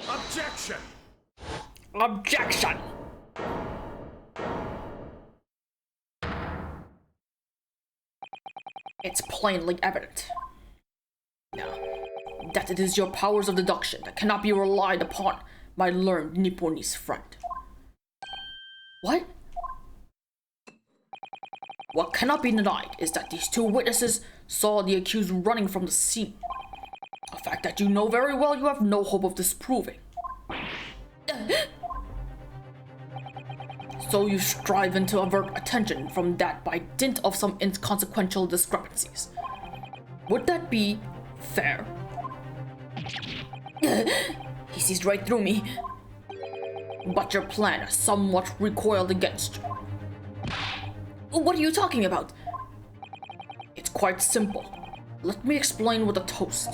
Objection! Objection! It's plainly evident now that it is your powers of deduction that cannot be relied upon, my learned Nipponese friend. What? What cannot be denied is that these two witnesses saw the accused running from the scene. A fact that you know very well you have no hope of disproving. So you strive to avert attention from that by dint of some inconsequential discrepancies. Would that be fair? He sees right through me. But your plan has somewhat recoiled against you. What are you talking about? It's quite simple. Let me explain with a toast.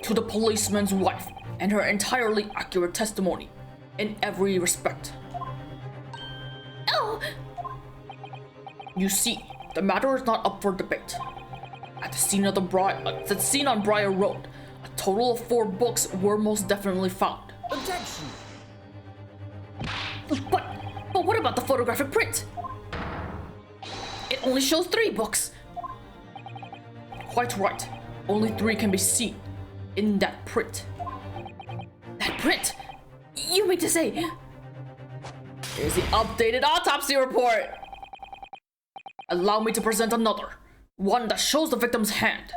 To the policeman's wife and her entirely accurate testimony in every respect. Oh! You see, the matter is not up for debate. At the scene on Briar Road, a total of 4 books were most definitely found. Objection! But what about the photographic print? It only shows 3 books. Quite right. Only 3 can be seen in that print. That print? You mean to say... Here's the updated autopsy report. Allow me to present another. One that shows the victim's hand.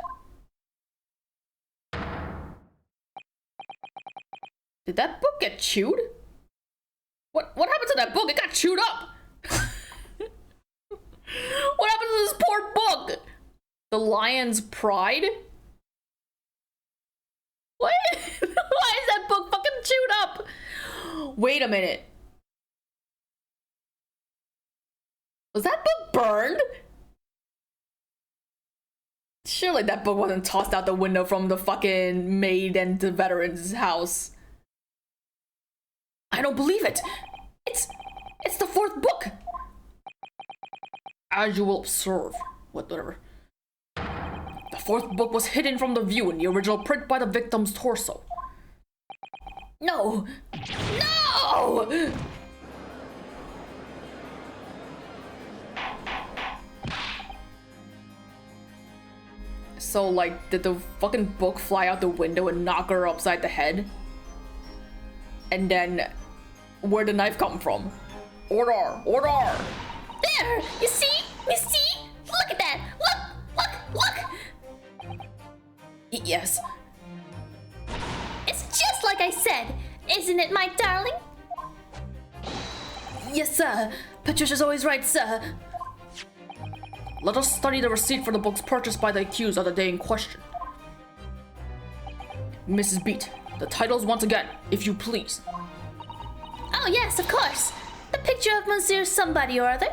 Did that book get chewed? What happened to that book? It got chewed up. What happened to this poor book? The Lion's Pride? What? Why is that book fucking chewed up? Wait a minute. Was that book burned? Surely that book wasn't tossed out the window from the fucking maid and the veteran's house. I don't believe it. It's the 4th book. As you will observe, whatever. The 4th book was hidden from the view in the original print by the victim's torso. No! No! So, like, did the fucking book fly out the window and knock her upside the head? And then, where'd the knife come from? Order! Order! There! You see? You see? Look at that! Look! Look! Yes. It's just like I said! Isn't it, my darling? Yes, sir. Patricia's always right, sir. Let us study the receipt for the books purchased by the accused on the day in question. Mrs. Beat, the titles once again, if you please. Oh yes, of course. The picture of Monsieur somebody or other.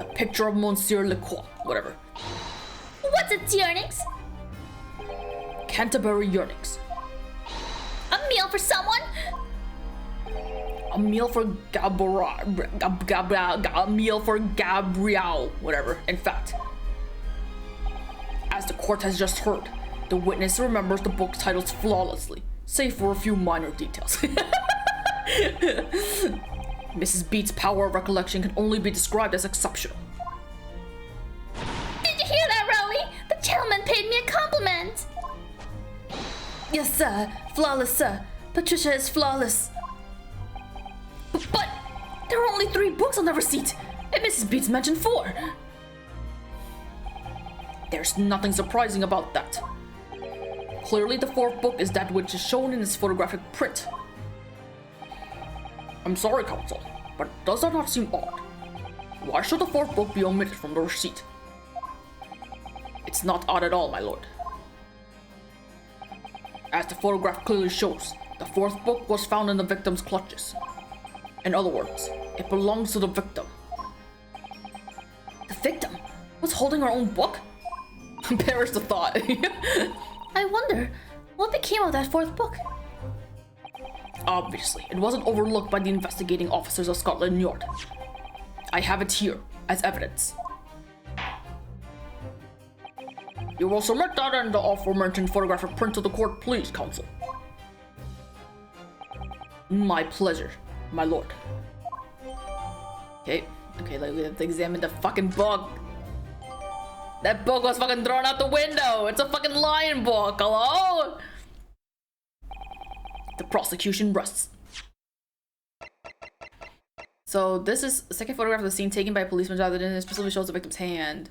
A picture of Monsieur Lecoq, whatever. What's its yearnings? Canterbury yearnings. A meal for someone? A meal for Gabrielle, whatever. In fact, as the court has just heard, the witness remembers the book titles flawlessly, save for a few minor details. Mrs. Beat's power of recollection can only be described as exceptional. Did you hear that, Rowley? The gentleman paid me a compliment. Yes, sir. Flawless, sir. Patricia is flawless. But there are only 3 books on the receipt, and Mrs. Beats mentioned 4. There's nothing surprising about that. Clearly, the 4th book is that which is shown in this photographic print. I'm sorry, counsel, but does that not seem odd? Why should the 4th book be omitted from the receipt? It's not odd at all, my lord. As the photograph clearly shows, the 4th book was found in the victim's clutches. In other words, it belongs to the victim. The victim was holding her own book? Perish the thought. I wonder, what became of that 4th book? Obviously, it wasn't overlooked by the investigating officers of Scotland Yard. I have it here, as evidence. You will submit that and the aforementioned photographic print to the court, please, counsel. My pleasure, my lord. Okay, like we have to examine the fucking book. That book was fucking thrown out the window. It's a fucking lion book, hello? The prosecution rests. So this is a second photograph of the scene taken by a policeman rather than it specifically shows the victim's hand.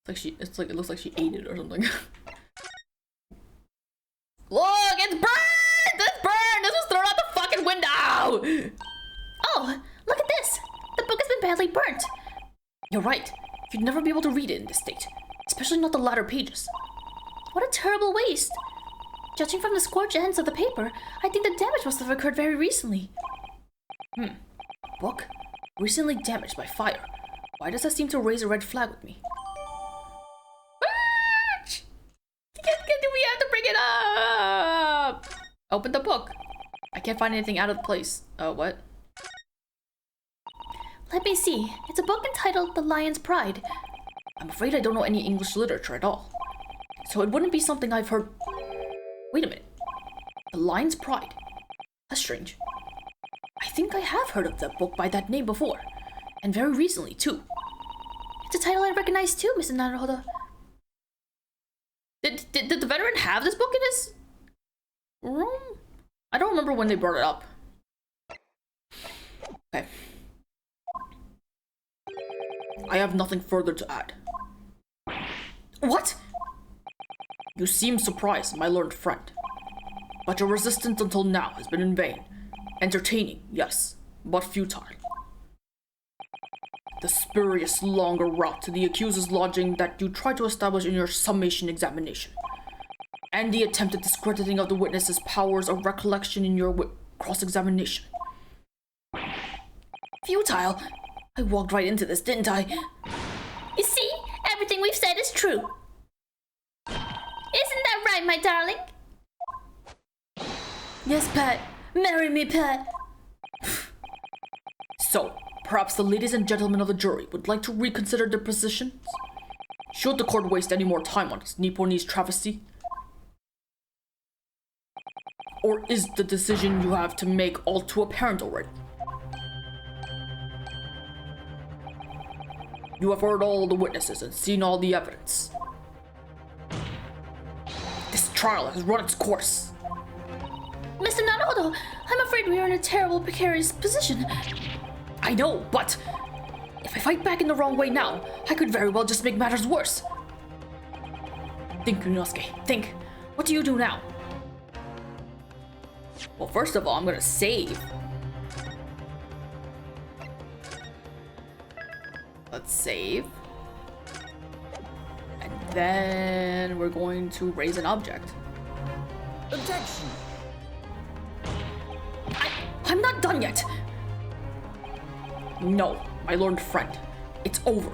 It looks like she ate it or something. Look, it's burned! It's burned! This was thrown out the fucking window! Oh, look at this! The book has been badly burnt. You're right. You'd never be able to read it in this state. Especially not the latter pages. What a terrible waste. Judging from the scorched ends of the paper, I think the damage must have occurred very recently. Book? Recently damaged by fire. Why does that seem to raise a red flag with me? We have to bring it up! Open the book. I can't find anything out of place. What? Let me see. It's a book entitled The Lion's Pride. I'm afraid I don't know any English literature at all. So it wouldn't be something I've heard... Wait a minute. The Lion's Pride? That's strange. I think I have heard of that book by that name before. And very recently, too. It's a title I recognize too, Mr. Naruhodo. Did the veteran have this book in his room? I don't remember when they brought it up. Okay. I have nothing further to add. What? You seem surprised, my learned friend. But your resistance until now has been in vain. Entertaining, yes, but futile. The spurious longer route to the accuser's lodging that you tried to establish in your summation examination, and the attempted discrediting of the witness's powers of recollection in your cross-examination. Futile? I walked right into this, didn't I? You see, everything we've said is true. Isn't that right, my darling? Yes, Pat. Marry me, Pat. So, perhaps the ladies and gentlemen of the jury would like to reconsider their positions? Should the court waste any more time on this Nipponese travesty? Or is the decision you have to make all too apparent already? You have heard all the witnesses and seen all the evidence. This trial has run its course. Mr. Naruhodo, I'm afraid we are in a terrible, precarious position. I know, but if I fight back in the wrong way now, I could very well just make matters worse. Think, Ryunosuke, think. What do you do now? Well, first of all, I'm gonna save. Let's save. And then we're going to raise an object. Objection! I'm not done yet! No, my learned friend. It's over.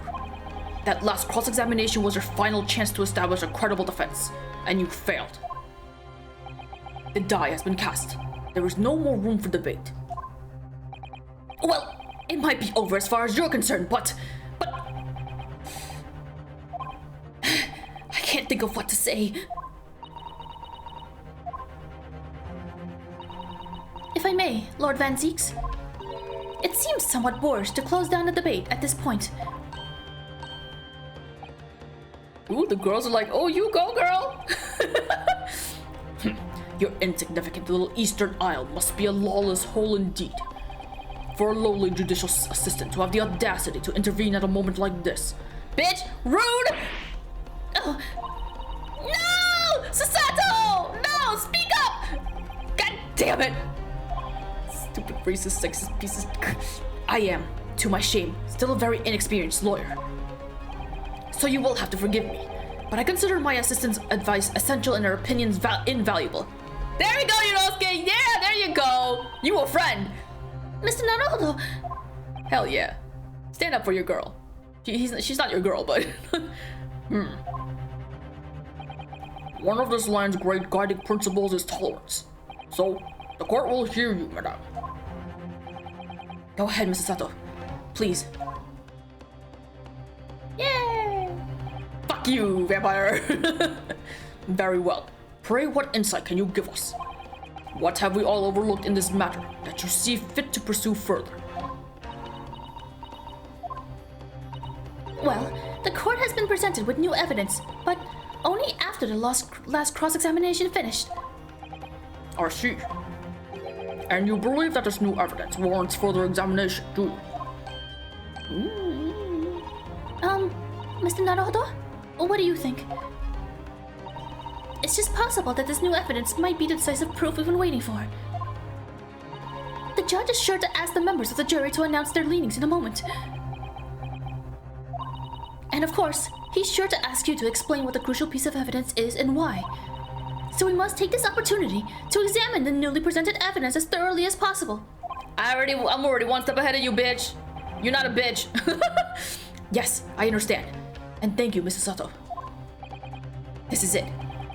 That last cross-examination was your final chance to establish a credible defense, and you failed. The die has been cast. There is no more room for debate. Well, it might be over as far as you're concerned, but... I can't think of what to say. If I may, Lord Van Zeeks, it seems somewhat boorish to close down the debate at this point. Ooh, the girls are like, oh, you go, girl! Your insignificant little Eastern Isle must be a lawless hole indeed. For a lowly judicial assistant to have the audacity to intervene at a moment like this. Bitch! Rude! Oh. No! Susato! No! Speak up! God damn it! Stupid racist, sexist pieces. I am, to my shame, still a very inexperienced lawyer. So you will have to forgive me, but I consider my assistant's advice essential and her opinions invaluable. There we go, Ryunosuke! Yeah, there you go! You a friend! Mr. Naruhodo! Hell yeah. Stand up for your girl. She's not your girl, but... One of this land's great guiding principles is tolerance. So, the court will hear you, madame. Go ahead, Mrs. Sato. Please. Yay! Fuck Fuck you, vampire! Very well. Pray, what insight can you give us? What have we all overlooked in this matter that you see fit to pursue further? Well, the court has been presented with new evidence, but only after the last cross-examination finished. I see. And you believe that this new evidence warrants further examination, do you? Mr. Naruhodo? What do you think? It's just possible that this new evidence might be the decisive proof we've been waiting for. The judge is sure to ask the members of the jury to announce their leanings in a moment. And of course, he's sure to ask you to explain what the crucial piece of evidence is and why. So we must take this opportunity to examine the newly presented evidence as thoroughly as possible. I'm already one step ahead of you, bitch. You're not a bitch. Yes, I understand. And thank you, Mrs. Sato. This is it.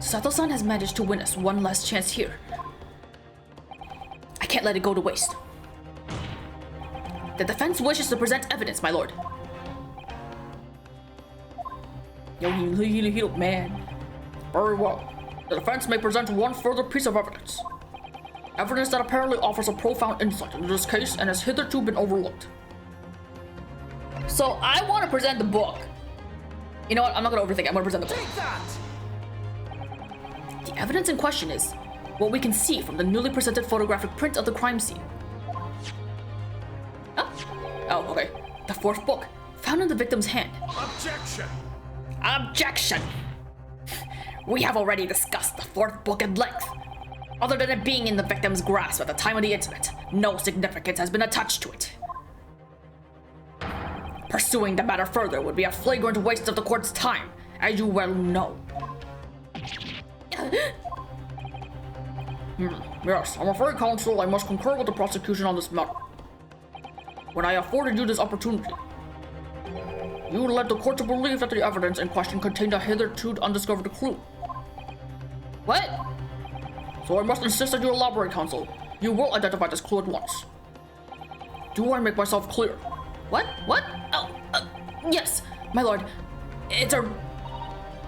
Sato-san has managed to win us one last chance here. I can't let it go to waste. The defense wishes to present evidence, my lord. Yo, man. Very well. The defense may present one further piece of evidence. Evidence that apparently offers a profound insight into this case and has hitherto been overlooked. So I want to present the book. You know what? I'm not going to overthink it. I'm going to present the book. Take that! The evidence in question is what we can see from the newly presented photographic print of the crime scene. Oh, okay. The fourth book, found in the victim's hand. Objection! Objection! We have already discussed the fourth book at length. Other than it being in the victim's grasp at the time of the incident, no significance has been attached to it. Pursuing the matter further would be a flagrant waste of the court's time, as you well know. Yes, I'm afraid, counsel, I must concur with the prosecution on this matter. When I afforded you this opportunity, you led the court to believe that the evidence in question contained a hitherto undiscovered clue. What? So I must insist that you elaborate, counsel. You will identify this clue at once. Do I make myself clear? What? What? Oh, yes, my lord. It's a...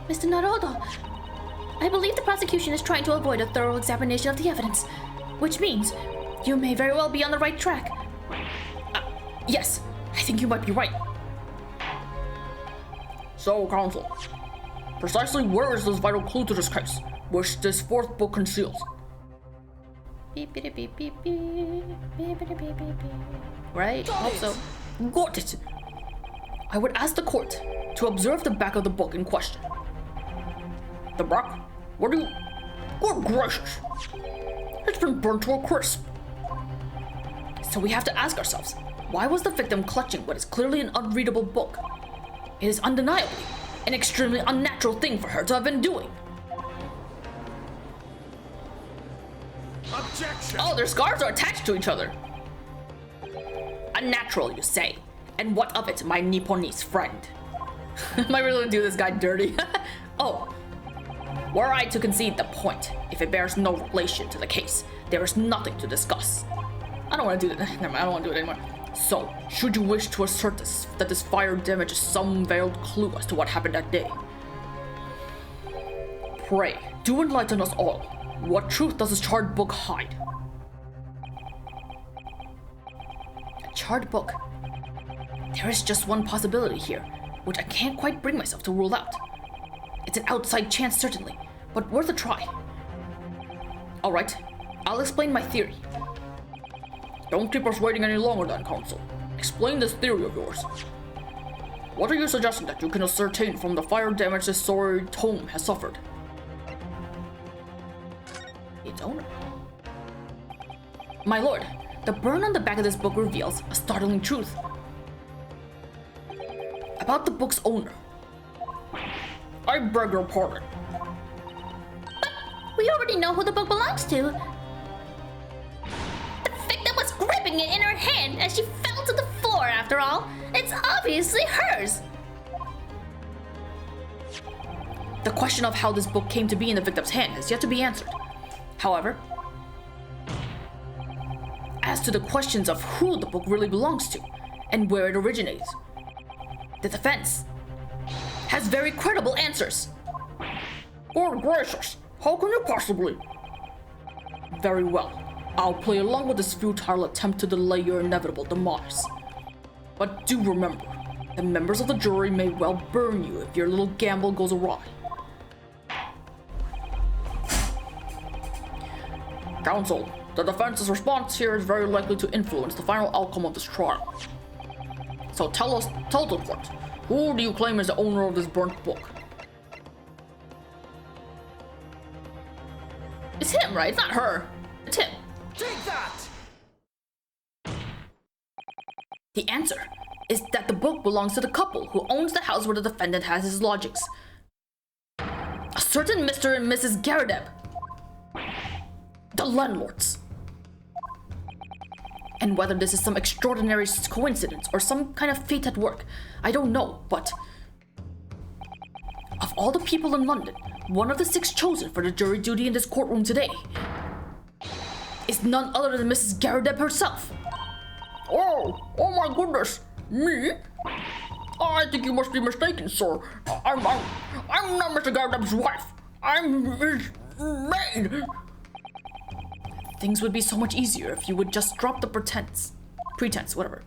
Mr. Naruhodo, I believe the prosecution is trying to avoid a thorough examination of the evidence, which means you may very well be on the right track. Yes, I think you might be right. So, counsel, precisely where is this vital clue to this case, which this fourth book conceals? Right? Hope so. Got it. I would ask the court to observe the back of the book in question. The back? What do you... Good gracious! It's been burnt to a crisp. So we have to ask ourselves, why was the victim clutching what is clearly an unreadable book? It is undeniably an extremely unnatural thing for her to have been doing. Objection! Oh, their scarves are attached to each other. Unnatural, you say? And what of it, my Nipponese friend? Am I really gonna do this guy dirty? Oh. Were I to concede the point, if it bears no relation to the case, there is nothing to discuss. I don't want to do that. Never mind, I don't want to do it anymore. So, should you wish to assert that this fire damage is some veiled clue as to what happened that day? Pray, do enlighten us all. What truth does this charred book hide? A charred book? There is just one possibility here, which I can't quite bring myself to rule out. It's an outside chance, certainly, but worth a try. Alright, I'll explain my theory. Don't keep us waiting any longer then, counsel. Explain this theory of yours. What are you suggesting that you can ascertain from the fire damage this sorry tome has suffered? Its owner? My lord, the burn on the back of this book reveals a startling truth. About the book's owner. I beg your pardon. But we already know who the book belongs to. The victim was gripping it in her hand as she fell to the floor, after all. It's obviously hers. The question of how this book came to be in the victim's hand has yet to be answered. However, as to the questions of who the book really belongs to and where it originates, the defense has very credible answers. Good gracious, how can you possibly? Very well, I'll play along with this futile attempt to delay your inevitable demise. But do remember, the members of the jury may well burn you if your little gamble goes awry. Counsel, the defense's response here is very likely to influence the final outcome of this trial. So tell the court, who do you claim is the owner of this burnt book? It's him, right? It's not her. It's him. Take that! The answer is that the book belongs to the couple who owns the house where the defendant has his lodgings. A certain Mr. and Mrs. Garadeb. The landlords. And whether this is some extraordinary coincidence or some kind of fate at work, I don't know, but of all the people in London, one of the 6 chosen for the jury duty in this courtroom today is none other than Mrs. Garadeb herself. Oh my goodness, me? I think you must be mistaken, sir. I'm not Mr. Garadeb's wife. I'm his maid. Things would be so much easier if you would just drop the pretense, whatever.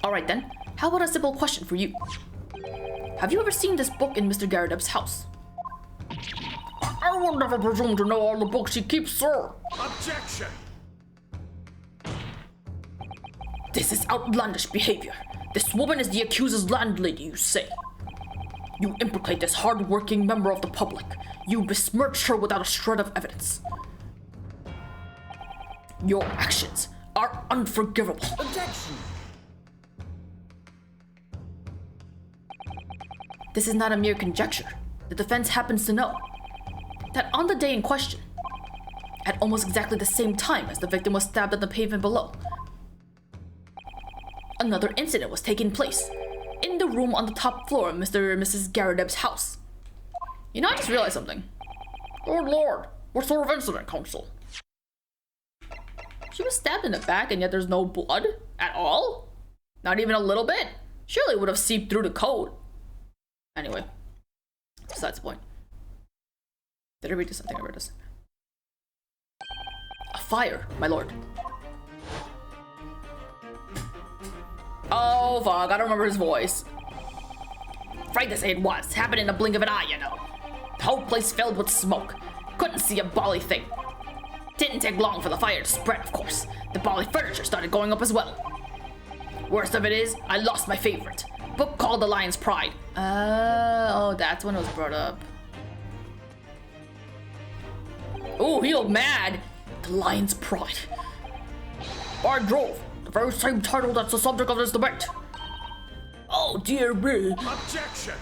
Alright then, how about a simple question for you? Have you ever seen this book in Mr. Garadeb's house? I would never presume to know all the books he keeps, sir. Objection! This is outlandish behavior. This woman is the accuser's landlady, you say. You implicate this hard-working member of the public. You besmirch her without a shred of evidence. Your actions are unforgivable. Objection! This is not a mere conjecture. The defense happens to know that on the day in question, at almost exactly the same time as the victim was stabbed on the pavement below, another incident was taking place in the room on the top floor of Mr. and Mrs. Garadeb's house. You know, I just realized something. Good lord, what sort of incident, counsel? She was stabbed in the back and yet there's no blood at all? Not even a little bit? Surely it would have seeped through the coat. Anyway, besides the point. Did I read this? I think I read this. A fire, my lord. Oh fuck, I don't remember his voice. Afraid to say it was. Happened in the blink of an eye, you know. The whole place filled with smoke. Couldn't see a bally thing. Didn't take long for the fire to spread, of course. The bally furniture started going up as well. Worst of it is, I lost my favorite. Book called The Lion's Pride. Oh, that's when it was brought up. Oh, he looked mad. The Lion's Pride. By Jove, the very same title that's the subject of this debate. Oh dear me. Objection!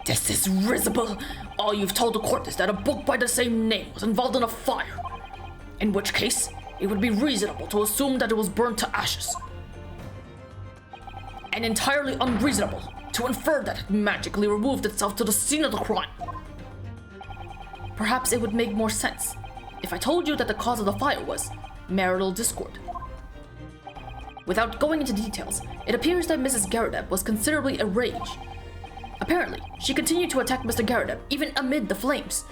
This is risible. All you've told the court is that a book by the same name was involved in a fire. In which case, it would be reasonable to assume that it was burned to ashes. And entirely unreasonable to infer that it magically removed itself to the scene of the crime. Perhaps it would make more sense if I told you that the cause of the fire was marital discord. Without going into details, it appears that Mrs. Garadeb was considerably enraged. Apparently, she continued to attack Mr. Garadeb even amid the flames.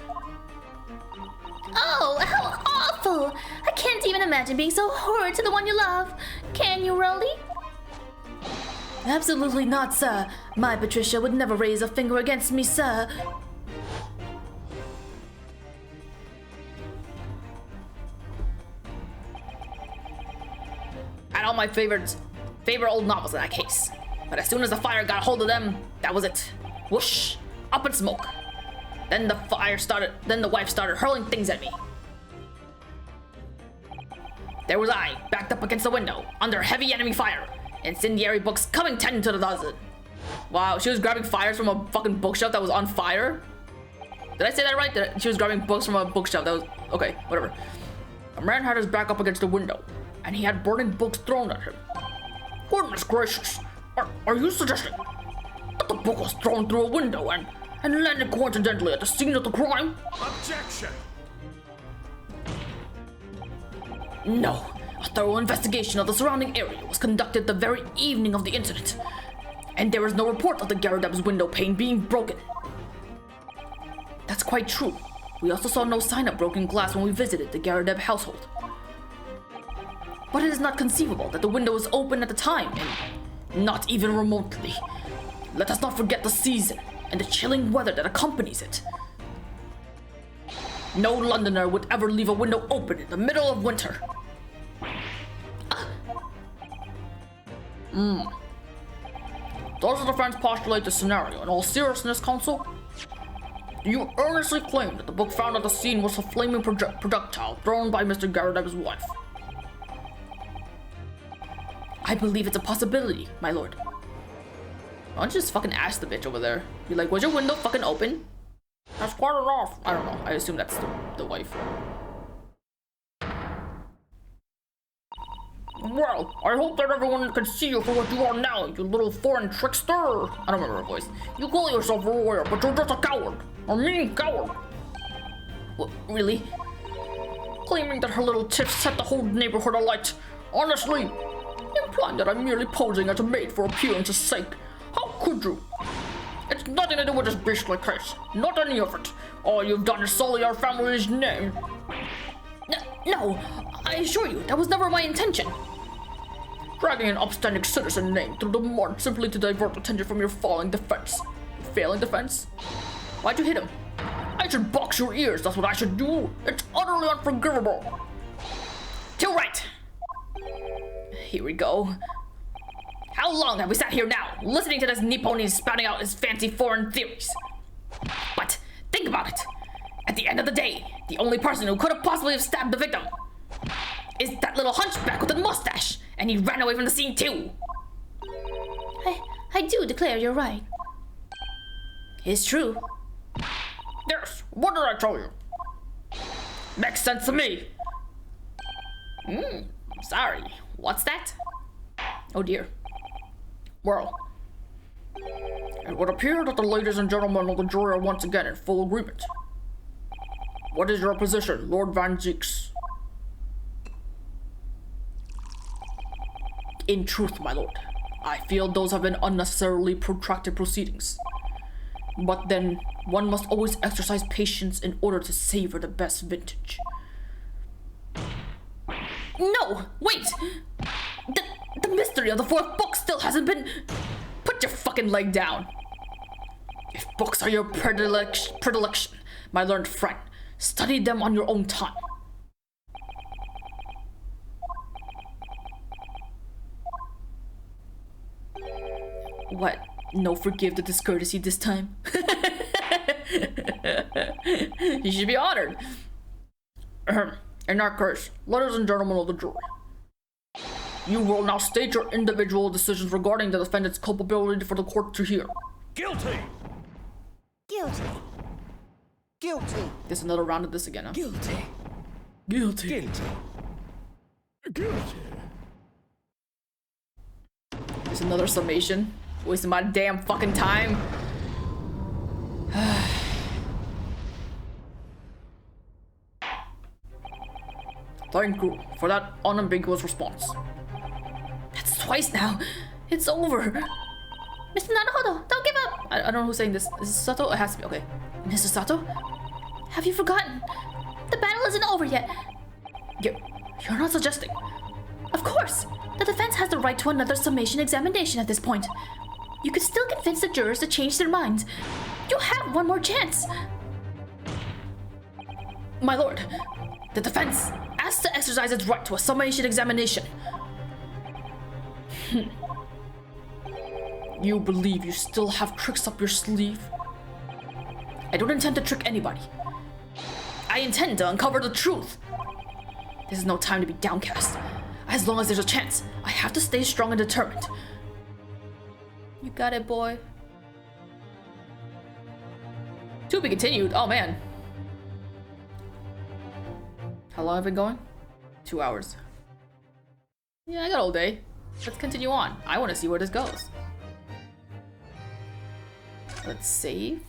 Oh, how awful! I can't even imagine being so horrid to the one you love. Can you, Rolly? Absolutely not, sir. My Patricia would never raise a finger against me, sir. I had all my favorite old novels in that case. But as soon as the fire got a hold of them, that was it. Whoosh, up in smoke. Then the wife started hurling things at me. There was I, backed up against the window, under heavy enemy fire. Incendiary books coming 10 to the dozen. Wow, she was grabbing fires from a fucking bookshelf that was on fire? Did I say that right? She was grabbing books from a bookshelf that was... Okay, whatever. A man had his back up against the window, and he had burning books thrown at him. Goodness gracious, are you suggesting that the book was thrown through a window and landed coincidentally at the scene of the crime? Objection! No. A thorough investigation of the surrounding area was conducted the very evening of the incident. And there is no report of the Garudeb's window pane being broken. That's quite true. We also saw no sign of broken glass when we visited the Garudeb household. But it is not conceivable that the window was open at the time, and not even remotely. Let us not forget the season and the chilling weather that accompanies it. No Londoner would ever leave a window open in the middle of winter. Does the defense postulate the scenario in all seriousness, counsel? Do you earnestly claim that the book found at the scene was a flaming projectile thrown by Mr. Garudeb's wife? I believe it's a possibility, my lord. Why don't you just fucking ask the bitch over there? Be like, was your window fucking open? That's quite enough. I don't know. I assume that's the wife. Well, I hope that everyone can see you for what you are now, you little foreign trickster. I don't remember her voice. You call yourself a warrior, but you're just a coward. A mean coward. What, really? Claiming that her little tiff set the whole neighborhood alight. Honestly, implying that I'm merely posing as a maid for appearance's sake. How could you? It's nothing to do with this beastly case. Not any of it. All you've done is sully our family's name. No, I assure you, that was never my intention. Dragging an upstanding citizen name through the mud simply to divert attention from your falling defense. Failing defense? Why'd you hit him? I should box your ears, that's what I should do. It's utterly unforgivable. Too right. Here we go. How long have we sat here now, listening to this Nipponi spouting out his fancy foreign theories? But think about it. At the end of the day, the only person who could have possibly have stabbed the victim is that little hunchback with the mustache, and he ran away from the scene too. I do declare you're right. It's true. Yes, what did I tell you? Makes sense to me. Sorry, what's that? Oh dear. Well, it would appear that the ladies and gentlemen of the jury are once again in full agreement. What is your position, Lord Van Zeeks? In truth, my lord, I feel those have been unnecessarily protracted proceedings. But then, one must always exercise patience in order to savor the best vintage. No! Wait! The mystery of the fourth book still hasn't been... Put your fucking leg down. If books are your predilection, my learned friend, study them on your own time. What? No forgive the discourtesy this time? You should be honored. In that case, ladies and gentlemen of the jury, you will now state your individual decisions regarding the defendant's culpability for the court to hear. Guilty! Guilty. Guilty. There's another round of this again, huh? Guilty. Guilty. Guilty. Guilty. There's another summation. Wasting my damn fucking time. Thank you for that unambiguous response. That's twice now. It's over. Mr. Naruhodo, don't give up! I don't know who's saying this. Is this Sato? It has to be. Okay. Mr. Sato? Have you forgotten? The battle isn't over yet. You're not suggesting. Of course! The defense has the right to another summation examination at this point. You could still convince the jurors to change their minds. You have one more chance. My lord, the defense asks to exercise its right to a summation examination. You believe you still have tricks up your sleeve? I don't intend to trick anybody. I intend to uncover the truth. This is no time to be downcast. As long as there's a chance, I have to stay strong and determined. You got it, boy. To be continued. Oh, man. How long have I been going? 2 hours. Yeah, I got all day. Let's continue on. I want to see where this goes. Let's save.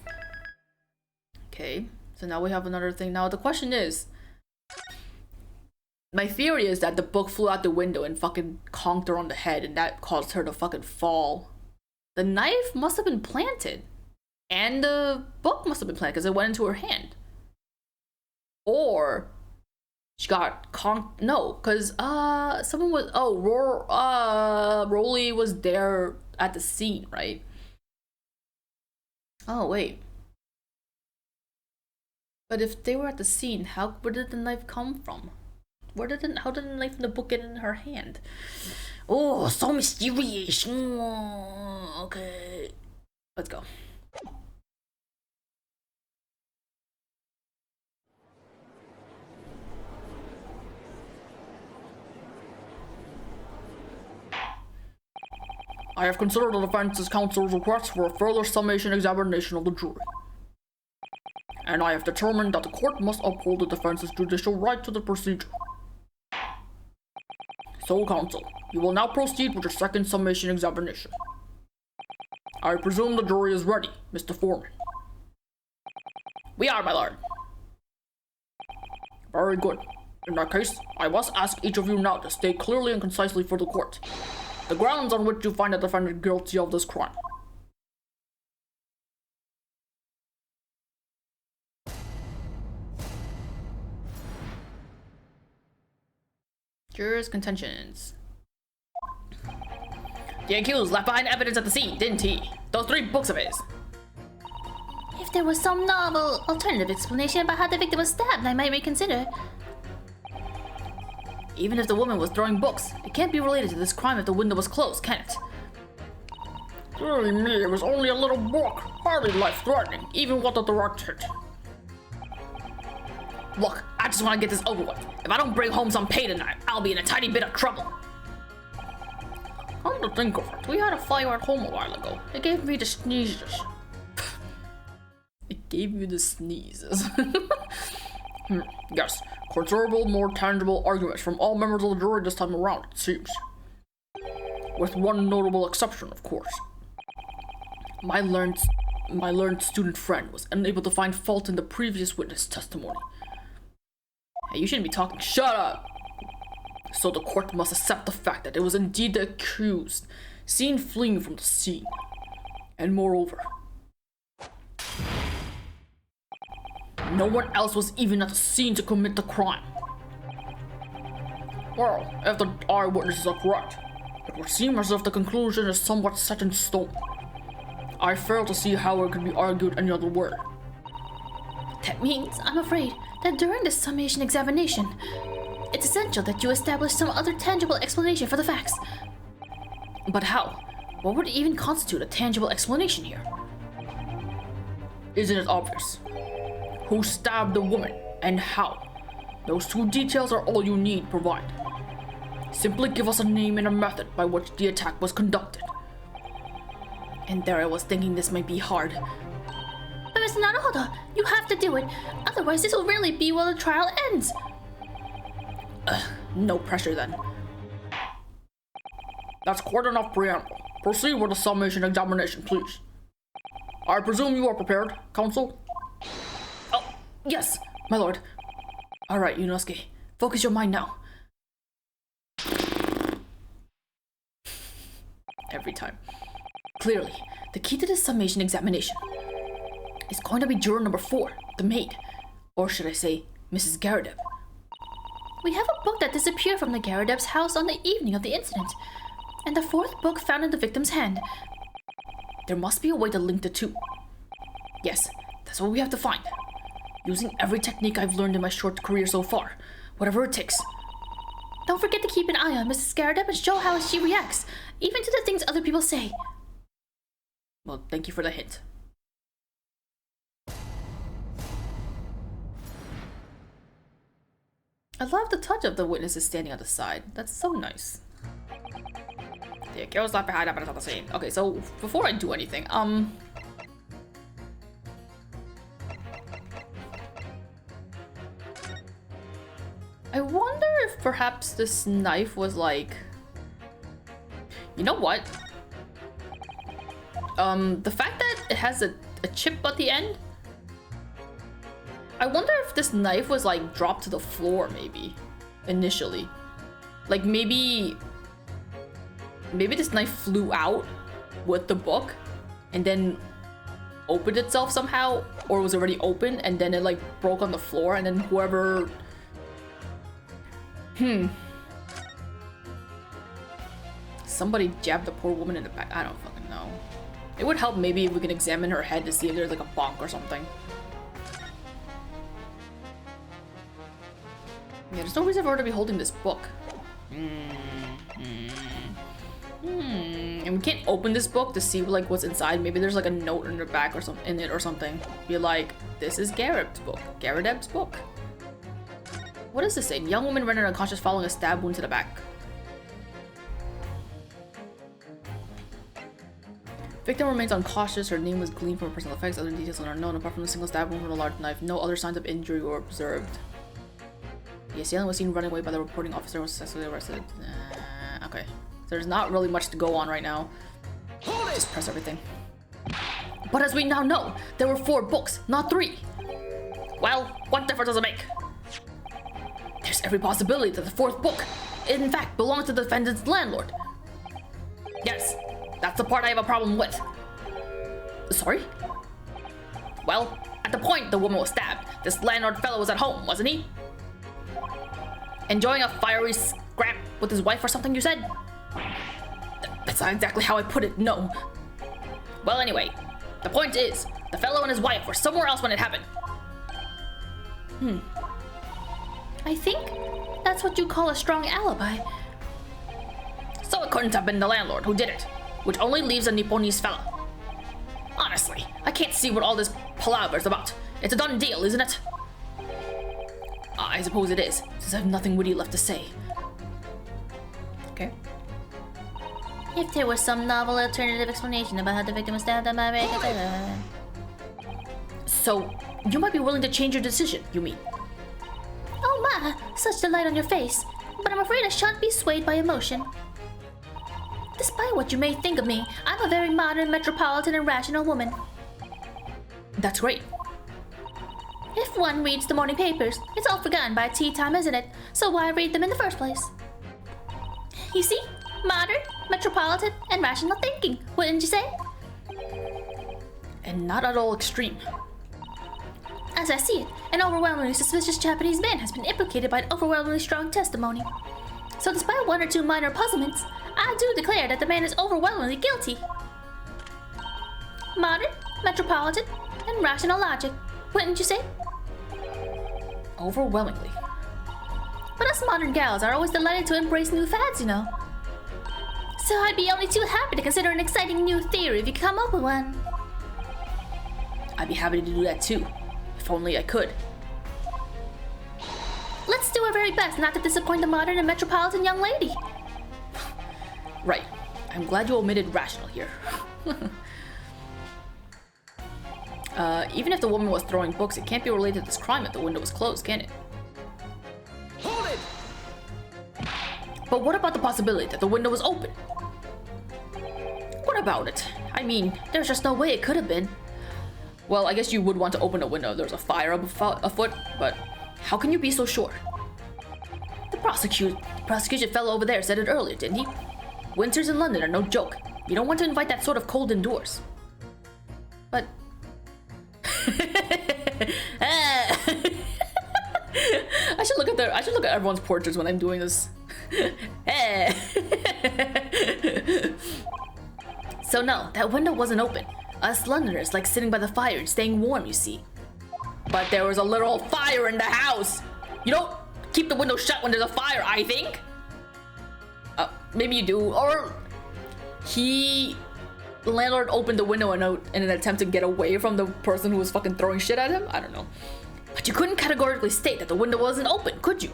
Okay, so now we have another thing. Now the question is, my theory is that the book flew out the window and fucking conked her on the head, and that caused her to fucking fall. the knife must have been planted. And the book must have been planted because it went into her hand. Or she got no, because someone was Rolly was there at the scene, right? Oh wait. But if they were at the scene, where did the knife come from? How did the knife in the book get in her hand? Oh, so mysterious. Okay. Let's go. I have considered the defense's counsel's request for a further summation examination of the jury. And I have determined that the court must uphold the defense's judicial right to the procedure. So, counsel, you will now proceed with your second summation examination. I presume the jury is ready, Mr. Foreman. We are, my lord. Very good. In that case, I must ask each of you now to state clearly and concisely for the court the grounds on which you find the defendant guilty of this crime. Jurors' contentions. The accused left behind evidence at the scene, didn't he? Those 3 books of his. If there was some novel, alternative explanation about how the victim was stabbed, I might reconsider. Even if the woman was throwing books, it can't be related to this crime if the window was closed, can it? Silly me, it was only a little book. Hardly life-threatening, even with the direct hit. Look, I just want to get this over with. If I don't bring home some pay tonight, I'll be in a tiny bit of trouble. Come to think of it, we had a fire at home a while ago. It gave me the sneezes. It gave you the sneezes. Yes, considerable, more tangible arguments from all members of the jury this time around, it seems. With one notable exception, of course. My learned student friend was unable to find fault in the previous witness testimony. Hey, you shouldn't be talking. Shut up! So the court must accept the fact that it was indeed the accused seen fleeing from the scene. And moreover, no one else was even at the scene to commit the crime. Well, if the eyewitnesses are correct, it would seem as if the conclusion is somewhat set in stone. I fail to see how it could be argued any other way. That means, I'm afraid, that during the summation examination, it's essential that you establish some other tangible explanation for the facts. But how? What would even constitute a tangible explanation here? Isn't it obvious? Who stabbed the woman, and how? Those 2 details are all you need provide. Simply give us a name and a method by which the attack was conducted. And there I was thinking this might be hard. But Mr. Naruhodo, you have to do it. Otherwise, this will really be where the trial ends. No pressure then. That's quite enough preamble. Proceed with the summation examination, please. I presume you are prepared, counsel? Oh, yes, my lord. Alright, Ryunosuke. Focus your mind now. Every time. Clearly, the key to this summation examination is going to be juror number 4, the maid. Or should I say, Mrs. Garadeb. We have a book that disappeared from the Garadeb's house on the evening of the incident, and the 4th book found in the victim's hand. There must be a way to link the 2. Yes, that's what we have to find. Using every technique I've learned in my short career so far, whatever it takes. Don't forget to keep an eye on Mrs. Garadeb and show how she reacts, even to the things other people say. Well, thank you for the hint. I love the touch of the witnesses standing on the side. That's so nice. The accused left behind evidence on the scene. Okay, so before I do anything, I wonder if perhaps this knife was like... You know what? The fact that it has a chip at the end? I wonder if this knife was like dropped to the floor maybe, initially. Like maybe this knife flew out with the book and then opened itself somehow, or was already open and then it like broke on the floor and then whoever... Somebody jabbed the poor woman in the back. I don't fucking know. It would help maybe if we can examine her head to see if there's like a bonk or something. Yeah, there's no reason for her to be holding this book. And we can't open this book to see like what's inside. Maybe there's like a note in the back or something in it or something. Be like, this is Garrett's book. Garrett's book. What does this say? Young woman rendered unconscious following a stab wound to the back. Victim remains unconscious. Her name was gleaned from her personal effects. Other details are unknown apart from a single stab wound from a large knife. No other signs of injury were observed. The assailant was seen running away by the reporting officer and was successfully arrested. Okay. There's not really much to go on right now. Just press everything. But as we now know, there were 4 books, not 3. Well, what difference does it make? There's every possibility that the 4th book, in fact, belongs to the defendant's landlord. Yes, that's the part I have a problem with. Sorry? Well, at the point the woman was stabbed, this landlord fellow was at home, wasn't he? Enjoying a fiery scrap with his wife or something, you said? That's not exactly how I put it, no. Well, anyway, the point is, the fellow and his wife were somewhere else when it happened. I think that's what you call a strong alibi. So it couldn't have been the landlord who did it, which only leaves a Nipponese fella. Honestly, I can't see what all this palaver's about. It's a done deal, isn't it? I suppose it is, since I have nothing witty left to say. Okay. If there was some novel alternative explanation about how the victim was stabbed by a... So, you might be willing to change your decision, you mean? Oh ma, such delight on your face. But I'm afraid I shan't be swayed by emotion. Despite what you may think of me, I'm a very modern, metropolitan, and rational woman. That's great. If one reads the morning papers, it's all forgotten by tea time, isn't it? So why read them in the first place? You see? Modern, metropolitan, and rational thinking, wouldn't you say? And not at all extreme. As I see it, an overwhelmingly suspicious Japanese man has been implicated by an overwhelmingly strong testimony. So despite 1 or 2 minor puzzlements, I do declare that the man is overwhelmingly guilty. Modern, metropolitan, and rational logic, wouldn't you say? Overwhelmingly. But us modern gals are always delighted to embrace new fads, you know. So I'd be only too happy to consider an exciting new theory if you come up with one. I'd be happy to do that too, if only I could. Let's do our very best not to disappoint the modern and metropolitan young lady. Right. I'm glad you omitted rational here. Even if the woman was throwing books, it can't be related to this crime if the window was closed, can it? Hold it! But what about the possibility that the window was open? What about it? I mean, there's just no way it could have been. Well, I guess you would want to open a window if there's a fire afoot, but how can you be so sure? The prosecution fellow over there said it earlier, didn't he? Winters in London are no joke. You don't want to invite that sort of cold indoors. But... I should look at everyone's portraits when I'm doing this. So no, that window wasn't open. Us Londoners like sitting by the fire and staying warm, you see. But there was a literal fire in the house. You don't keep the window shut when there's a fire, I think. Maybe you do, or the landlord opened the window in an attempt to get away from the person who was fucking throwing shit at him. I don't know. But you couldn't categorically state that the window wasn't open, could you?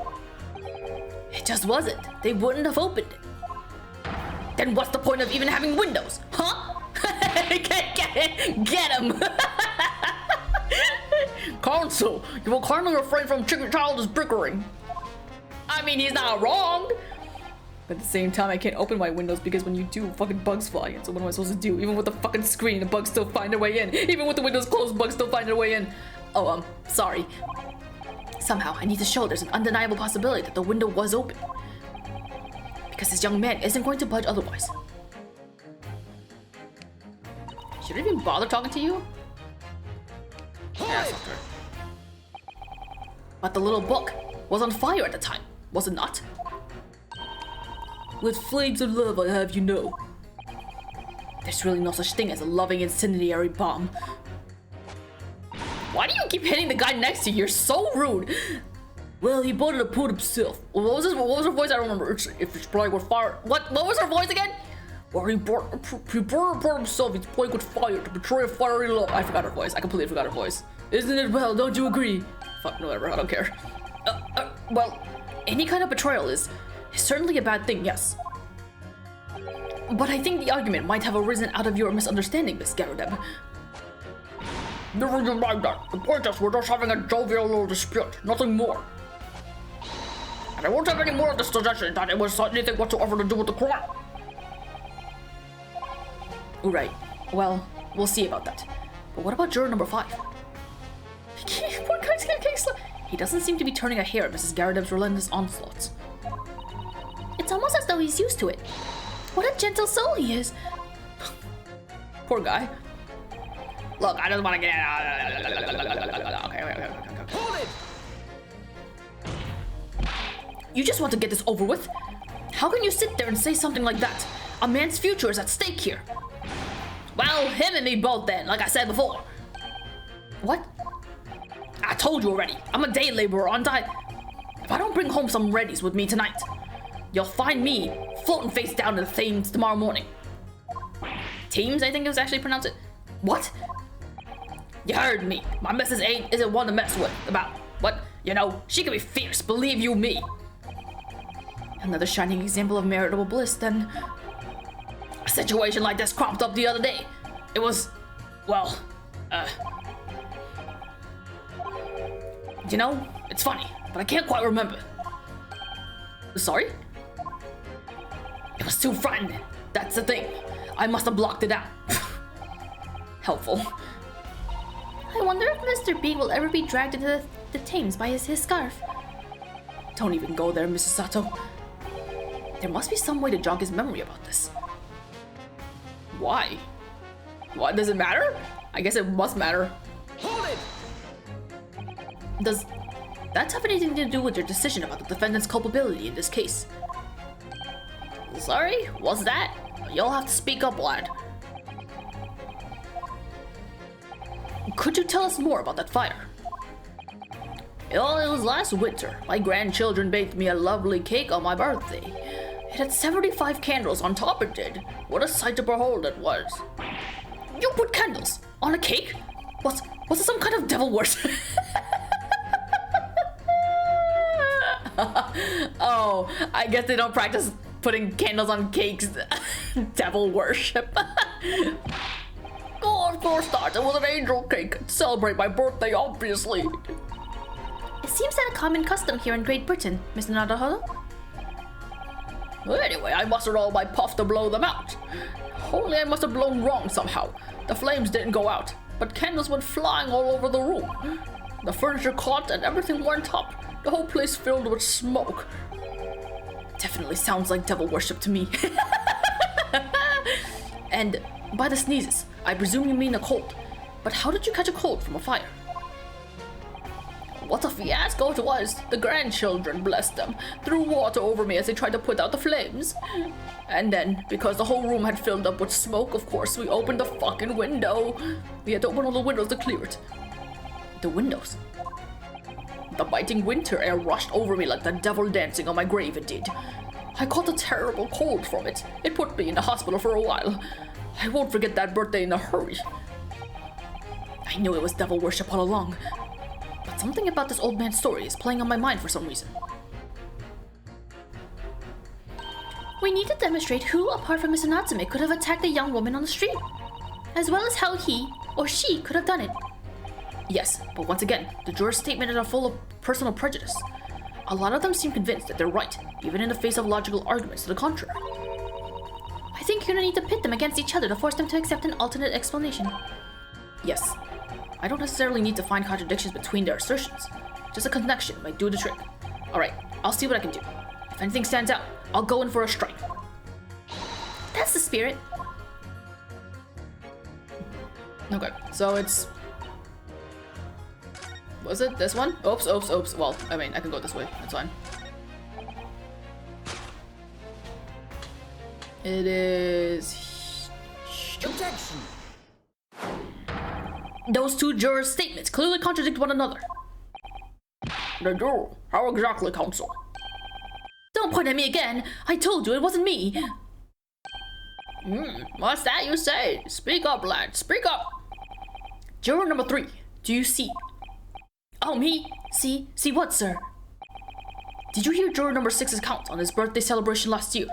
It just wasn't. They wouldn't have opened it. Then what's the point of even having windows, huh? Get him! Counsel, you will kindly refrain from childish bickering. I mean, he's not wrong. But at the same time, I can't open my windows because when you do, fucking bugs fly in. So what am I supposed to do? Even with the fucking screen, the bugs still find their way in. Even with the windows closed, bugs still find their way in. Oh, sorry. Somehow, I need to show there's an undeniable possibility that the window was open. Because this young man isn't going to budge otherwise. Should I even bother talking to you? Yeah, Hold it! her. But the little book was on fire at the time, was it not? With flames of love, I have you know. There's really no such thing as a loving incendiary bomb. Why do you keep hitting the guy next to you? You're so rude. Well, he bought it to put himself. What was her voice? I don't remember. It's playing with fire. What was her voice again? Well, he bought it upon himself. He's playing with fire to betray a fiery love. I forgot her voice. I completely forgot her voice. Isn't it well? Don't you agree? Fuck, whatever. I don't care. Well, any kind of betrayal is certainly a bad thing, yes. But I think the argument might have arisen out of your misunderstanding, Miss Garrideb. Never mind that. The point is we're just having a jovial little dispute, nothing more. And I won't have any more of this suggestion that it was anything whatsoever to do with the crime. Right. Well, we'll see about that. But what about juror number 5? Poor guy's getting slow. He doesn't seem to be turning a hair at Mrs. Garrideb's relentless onslaughts. It's almost as though he's used to it. What a gentle soul he is. Poor guy. Look, I just want to get out. Okay. Hold it! You just want to get this over with? How can you sit there and say something like that? A man's future is at stake here. Well, him and me both then, like I said before. What? I told you already. I'm a day laborer, aren't I? If I don't bring home some readies with me tonight, you'll find me floating face down in the Thames tomorrow morning. Thames, I think it was actually pronounced it. What? You heard me. My missus isn't one to mess with. About what? You know, she can be fierce, believe you me. Another shining example of maritable bliss, then. A situation like this cropped up the other day. It was, well, you know, it's funny, but I can't quite remember. Sorry? It was too frightening. That's the thing. I must have blocked it out. Helpful. I wonder if Mr. B will ever be dragged into the Thames by his scarf. Don't even go there, Mrs. Sato. There must be some way to jog his memory about this. Why? What, does it matter? I guess it must matter. Hold it! Does that have anything to do with your decision about the defendant's culpability in this case? Sorry, what's that? You'll have to speak up, lad. Could you tell us more about that fire? Well, it was last winter. My grandchildren baked me a lovely cake on my birthday. It had 75 candles on top, it did. What a sight to behold it was. You put candles on a cake? Was it some kind of devil worship? Oh, I guess they don't practice putting candles on cakes. Devil worship. Oh, of course not. It was an angel cake. To celebrate my birthday, obviously. It seems that a common custom here in Great Britain, Mr. Naruhodo. Well, anyway, I mustered all my puff to blow them out. Only I must have blown wrong somehow. The flames didn't go out, but candles went flying all over the room. The furniture caught and everything went up. The whole place filled with smoke. Definitely sounds like devil worship to me. And by the sneezes, I presume you mean a cold. But how did you catch a cold from a fire? What a fiasco it was! The grandchildren, bless them, threw water over me as they tried to put out the flames. And then, because the whole room had filled up with smoke, of course, we opened the fucking window. We had to open all the windows to clear it. The windows? The biting winter air rushed over me like the devil dancing on my grave, it did. I caught a terrible cold from it. It put me in the hospital for a while. I won't forget that birthday in a hurry. I knew it was devil worship all along. But something about this old man's story is playing on my mind for some reason. We need to demonstrate who, apart from Mr. Natsume, could have attacked a young woman on the street, as well as how he or she could have done it. Yes, but once again, the jurors' statements are full of personal prejudice. A lot of them seem convinced that they're right, even in the face of logical arguments to the contrary. I think you're gonna need to pit them against each other to force them to accept an alternate explanation. Yes, I don't necessarily need to find contradictions between their assertions. Just a connection might do the trick. Alright, I'll see what I can do. If anything stands out, I'll go in for a strike. That's the spirit. Okay, so it's... Was it this one? Oops, oops, oops. Well, I mean, I can go this way. That's fine. It is... Objection. Those two jurors' statements clearly contradict one another. They do. How exactly, counsel? Don't point at me again. I told you it wasn't me. What's that you say? Speak up, lad. Speak up. Juror number 3. Do you see? Oh, me? See? See what, sir? Did you hear juror number 6's account on his birthday celebration last year?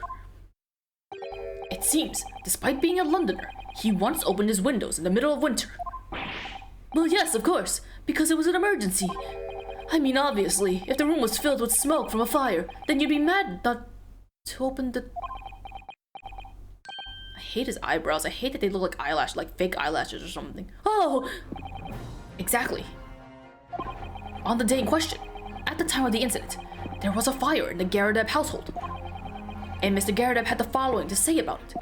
It seems, despite being a Londoner, he once opened his windows in the middle of winter. Well, yes, of course, because it was an emergency. I mean, obviously, if the room was filled with smoke from a fire, then you'd be mad not to open the... I hate his eyebrows. I hate that they look like eyelash, like fake eyelashes or something. Oh! Exactly. On the day in question, at the time of the incident, there was a fire in the Garadeb household. And Mr. Garadeb had the following to say about it.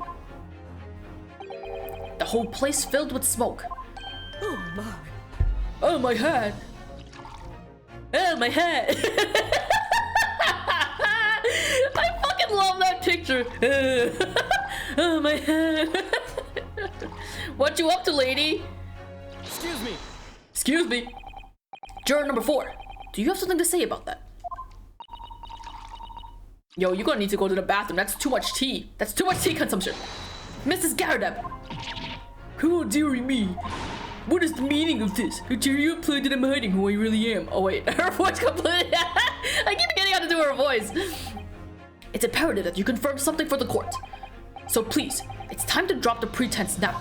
The whole place filled with smoke. Oh my. Oh, my head. Oh, my head. I fucking love that picture. Oh, my head. What you up to, lady? Excuse me. Excuse me. Juror number 4. Do you have something to say about that? Yo, you're gonna need to go to the bathroom. That's too much tea. That's too much tea consumption. Mrs. Garadeb. Oh, dearie me. What is the meaning of this? Did you imply that I'm hiding who I really am? Oh wait, her voice completely... I keep getting out to do her voice. It's imperative that you confirm something for the court. So please, it's time to drop the pretense now.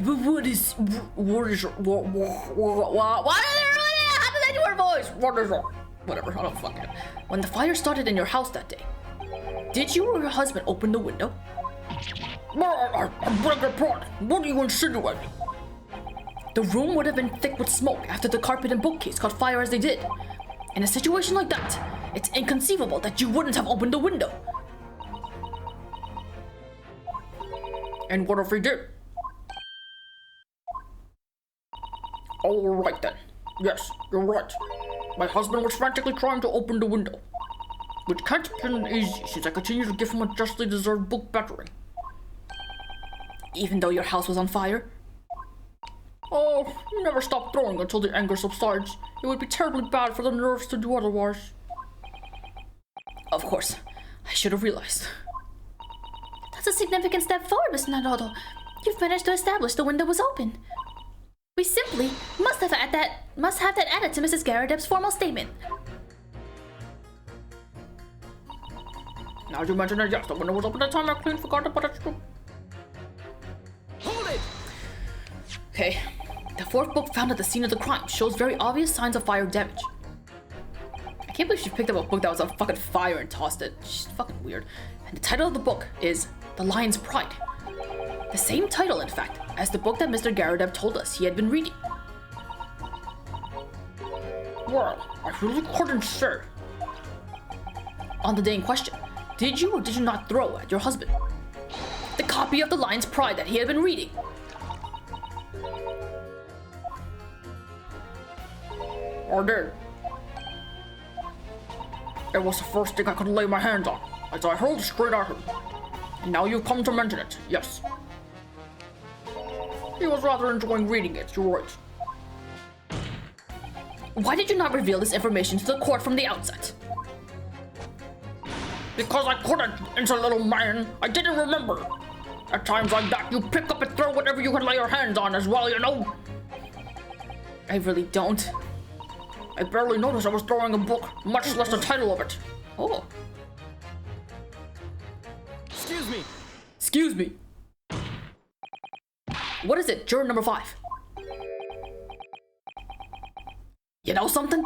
What is... How did I do her voice? What is it? Whatever, I don't fucking know. When the fire started in your house that day, did you or your husband open the window? I beg your pardon. What are you insinuating? The room would have been thick with smoke after the carpet and bookcase caught fire as they did. In a situation like that, it's inconceivable that you wouldn't have opened the window. And what if we did? All right then. Yes, you're right. My husband was frantically trying to open the window, which can't have been easy since I continue to give him a justly deserved book battering. Even though your house was on fire? Oh, you never stop throwing until the anger subsides. It would be terribly bad for the nerves to do otherwise. Of course, I should have realized. That's a significant step forward, Mr. Naruhodo. You've managed to establish the window was open. We simply must have that added to Mrs. Garadeb's formal statement. Now you mention it, yes, the window was open at the time I clean forgot to put it through. Hold it! Okay, the 4th book found at the scene of the crime shows very obvious signs of fire damage. I can't believe she picked up a book that was on fucking fire and tossed it. She's fucking weird. And the title of the book is The Lion's Pride. The same title, in fact, as the book that Mr. Garadeb told us he had been reading. Well, I really couldn't say. On the day in question, did you or did you not throw at your husband the copy of The Lion's Pride that he had been reading? I did. It was the first thing I could lay my hands on, as I hurled straight at him. And now you've come to mention it, yes. He was rather enjoying reading it, you're right. Why did you not reveal this information to the court from the outset? Because I couldn't, innocent little man. I didn't remember. At times like that, you pick up and throw whatever you can lay your hands on as well, you know. I really don't. I barely noticed I was throwing a book, much less the title of it. Oh. Excuse me. Excuse me. What is it, juror number 5? You know something?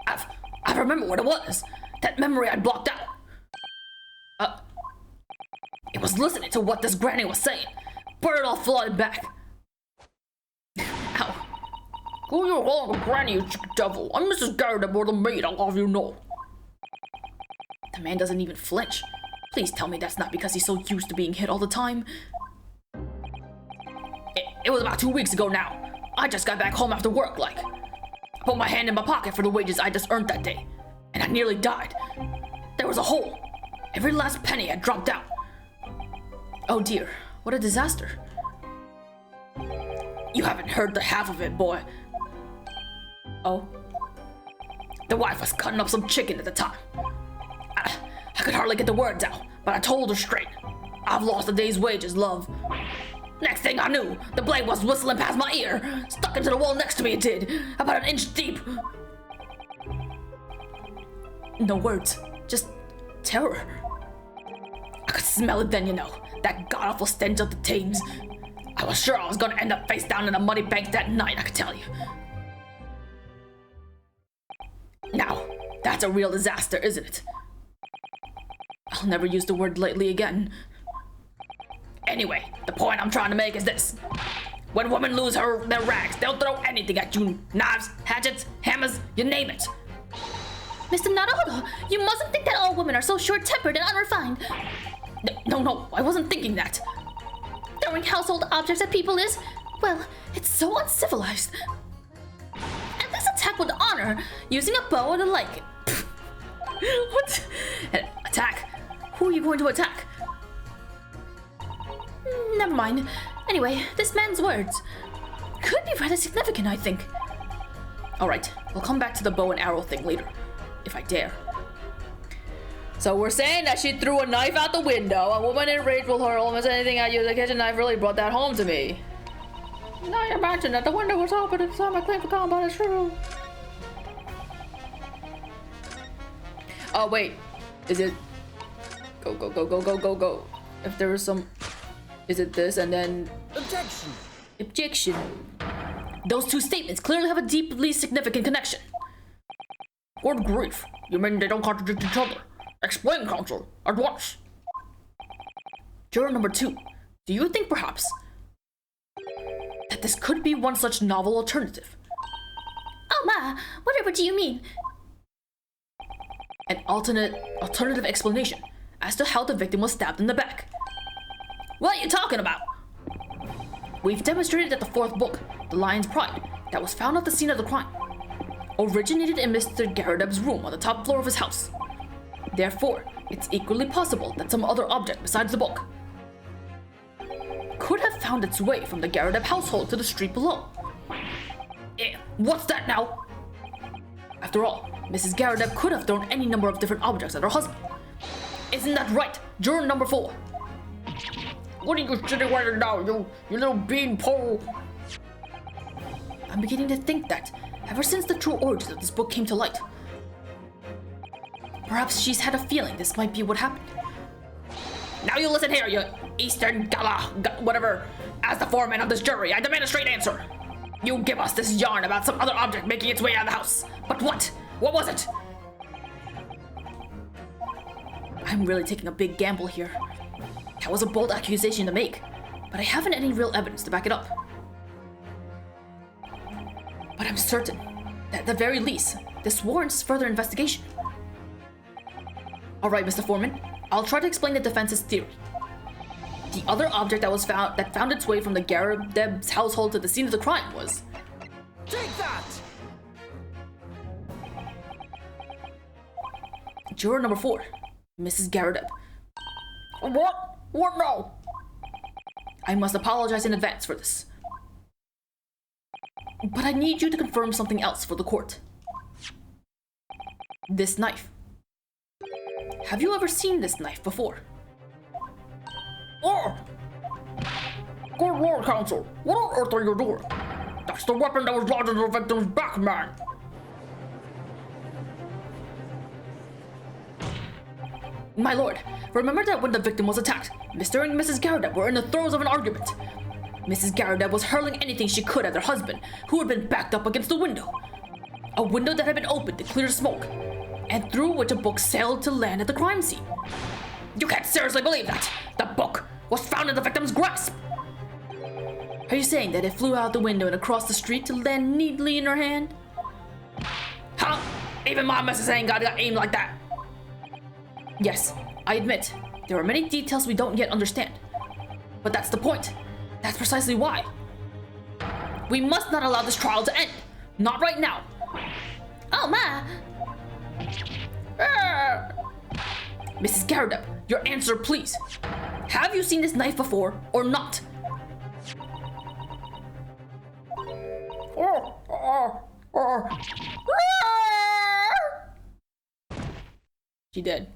I remember what it was. That memory I blocked out. It was listening to what this granny was saying, but it all flooded back. Ow. Who you calling a granny, you chicken devil? I'm Mrs. Garadeb or the maid, I'll have you know. The man doesn't even flinch. Please tell me that's not because he's so used to being hit all the time. It was about 2 weeks ago now. I just got back home after work, like. I put my hand in my pocket for the wages I just earned that day, and I nearly died. There was a hole. Every last penny had dropped out. Oh dear, what a disaster. You haven't heard the half of it, boy. Oh? The wife was cutting up some chicken at the time. I could hardly get the words out, but I told her straight. I've lost a day's wages, love. Next thing I knew, the blade was whistling past my ear. Stuck into the wall next to me, it did. About 1 inch deep. No words, just terror. I could smell it then, you know. That god-awful stench of the Thames. I was sure I was gonna end up face down in a muddy bank that night, I could tell you. Now, that's a real disaster, isn't it? I'll never use the word lightly again. Anyway, the point I'm trying to make is this. When women lose their rags, they'll throw anything at you. Knives, hatchets, hammers, you name it. Mr. Naruhodo, you mustn't think that all women are so short-tempered and unrefined. No, I wasn't thinking that. Throwing household objects at people is, well, it's so uncivilized. At least attack with honor, using a bow or the like. What? Attack? Who are you going to attack? Never mind. Anyway, this man's words could be rather significant, I think. Alright, we'll come back to the bow and arrow thing later, if I dare. So we're saying that she threw a knife out the window. A woman in rage will hurl almost anything at you. The kitchen knife really brought that home to me. Now you imagine that the window was open at the time I claim for combat is true. Oh wait, is it? Go. If there was some, is it this and then? Objection. Objection. Those two statements clearly have a deeply significant connection. Good grief, you mean they don't contradict each other? Explain, counsel, at once. Juror number 2, do you think perhaps that this could be one such novel alternative? Oh ma, whatever do you mean? An alternative explanation as to how the victim was stabbed in the back. What are you talking about? We've demonstrated that the 4th book, The Lion's Pride, that was found at the scene of the crime, originated in Mr. Garredeb's room on the top floor of his house. Therefore, it's equally possible that some other object besides the book could have found its way from the Garredeb household to the street below. What's that now? After all, Mrs. Garredeb could have thrown any number of different objects at her husband. Isn't that right, juror number 4? What are you sitting right now, you little beanpole? I'm beginning to think that, ever since the true origins of this book came to light, perhaps she's had a feeling this might be what happened. Now you listen here, you Eastern Gala, whatever. As the foreman of this jury, I demand a straight answer. You give us this yarn about some other object making its way out of the house. But what? What was it? I'm really taking a big gamble here. That was a bold accusation to make, but I haven't any real evidence to back it up. But I'm certain that at the very least, this warrants further investigation. Alright, Mr. Foreman, I'll try to explain the defense's theory. The other object that found its way from the Garredeb's household to the scene of the crime was... Take that! Juror number 4, Mrs. Garredeb. What? What now? I must apologize in advance for this. But I need you to confirm something else for the court. This knife. Have you ever seen this knife before? Oh! Good lord, counsel. What on earth are you doing? That's the weapon that was lodged in the victim's back, man. My lord, remember that when the victim was attacked, Mr. and Mrs. Garredeb were in the throes of an argument. Mrs. Garredeb was hurling anything she could at her husband, who had been backed up against the window. A window that had been opened to clear smoke, and through which a book sailed to land at the crime scene. You can't seriously believe that! The book was found in the victim's grasp! Are you saying that it flew out the window and across the street to land neatly in her hand? Huh? Even my missus ain't got aim like that! Yes, I admit, there are many details we don't yet understand. But that's the point. That's precisely why. We must not allow this trial to end. Not right now. Oh my! Mrs. Garrett, your answer, please. Have you seen this knife before or not? She dead.